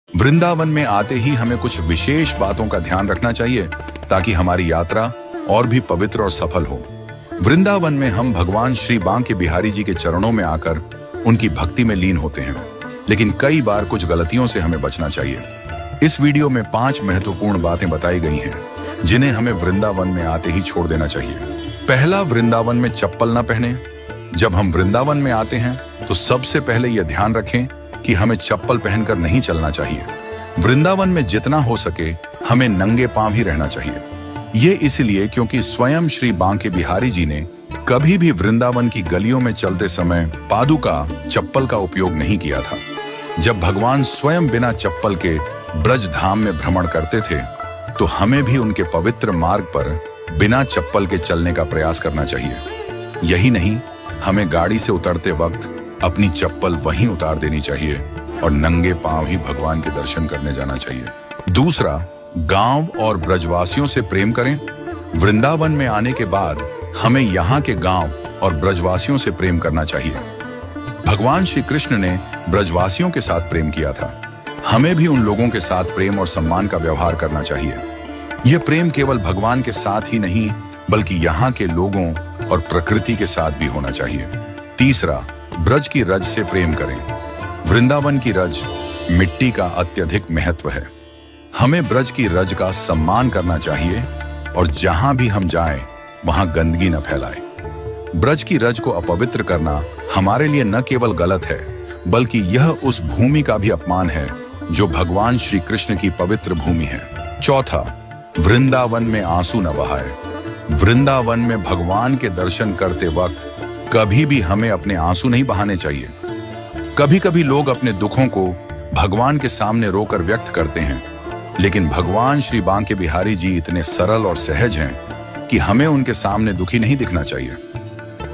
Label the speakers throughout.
Speaker 1: वृंदावन में आते ही हमें कुछ विशेष बातों का ध्यान रखना चाहिए ताकि हमारी यात्रा और भी पवित्र और सफल हो। वृंदावन में हम भगवान श्री बांके बिहारी जी के चरणों में आकर उनकी भक्ति में लीन होते हैं, लेकिन कई बार कुछ गलतियों से हमें बचना चाहिए। इस वीडियो में 5 महत्वपूर्ण बातें बताई गई हैं जिन्हें हमें वृंदावन में आते ही छोड़ देना चाहिए। पहला, वृंदावन में चप्पल न पहने। जब हम वृंदावन में आते हैं तो सबसे पहले यह ध्यान रखें कि हमें चप्पल पहनकर नहीं चलना चाहिए। वृंदावन में जितना हो सके हमें नंगे पांव ही रहना चाहिए। ये इसलिए क्योंकि स्वयं श्री बांके बिहारी जी ने कभी भी वृंदावन की गलियों में चलते समय पादुका चप्पल का उपयोग नहीं किया था। जब भगवान स्वयं बिना चप्पल के ब्रज धाम में भ्रमण करते थे तो हमें भी उनके पवित्र मार्ग पर बिना चप्पल के चलने का प्रयास करना चाहिए। यही नहीं, हमें गाड़ी से उतरते वक्त अपनी चप्पल वहीं उतार देनी चाहिए और नंगे पांव ही भगवान के दर्शन करने जाना चाहिए। दूसरा, गांव और ब्रजवासियों से प्रेम करें। वृंदावन में आने के बाद हमें यहाँ के गांव और ब्रजवासियों से प्रेम करना चाहिए। भगवान श्री कृष्ण ने ब्रजवासियों के साथ प्रेम किया था। हमें भी उन लोगों के साथ प्रेम और सम्मान का व्यवहार करना चाहिए। यह प्रेम केवल भगवान के साथ ही नहीं बल्कि यहाँ के लोगों और प्रकृति के साथ भी होना चाहिए। तीसरा, ब्रज की रज से प्रेम करें। वृंदावन की रज मिट्टी का अत्यधिक महत्व है। हमें ब्रज की रज का सम्मान करना चाहिए और जहां भी हम जाएं वहां गंदगी न फैलाएं। ब्रज की रज को अपवित्र करना हमारे लिए न केवल गलत है बल्कि यह उस भूमि का भी अपमान है जो भगवान श्री कृष्ण की पवित्र भूमि है। चौथा, वृंदावन में आंसू न बहाए। वृंदावन में भगवान के दर्शन करते वक्त कभी भी हमें अपने आंसू नहीं बहाने चाहिए। कभी कभी लोग अपने दुखों को भगवान के सामने रोकर व्यक्त करते हैं, लेकिन भगवान श्री बांके बिहारी जी इतने सरल और सहज हैं कि हमें उनके सामने दुखी नहीं दिखना चाहिए।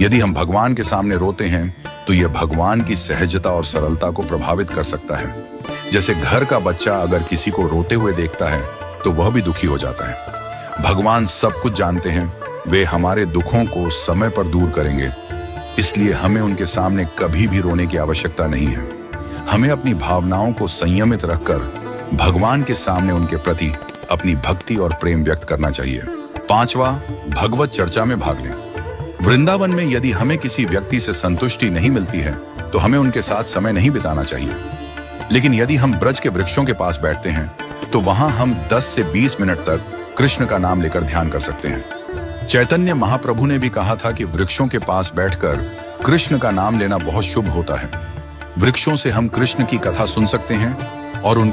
Speaker 1: यदि हम भगवान के सामने रोते हैं तो यह भगवान की सहजता और सरलता को प्रभावित कर सकता है। जैसे घर का बच्चा अगर किसी को रोते हुए देखता है तो वह भी दुखी हो जाता है। भगवान सब कुछ जानते हैं, वे हमारे दुखों को समय पर दूर करेंगे, इसलिए हमें उनके सामने कभी भी रोने की आवश्यकता नहीं है। हमें अपनी भावनाओं को संयमित रखकर भगवान के सामने उनके प्रति अपनी भक्ति और प्रेम व्यक्त करना चाहिए। पांचवा, भगवत चर्चा में भाग लें। वृंदावन में यदि हमें किसी व्यक्ति से संतुष्टि नहीं मिलती है तो हमें उनके साथ समय नहीं बिताना चाहिए, लेकिन यदि हम ब्रज के वृक्षों के पास बैठते हैं तो वहां हम 10 से 20 मिनट तक कृष्ण का नाम लेकर ध्यान कर सकते हैं। चैतन्य महाप्रभु ने भी कहा था कि वृक्षों के पास बैठकर कृष्ण का नाम लेना बहुत शुभ होता है। वृक्षों से हम कृष्ण की कथा सुन सकते हैं और उनका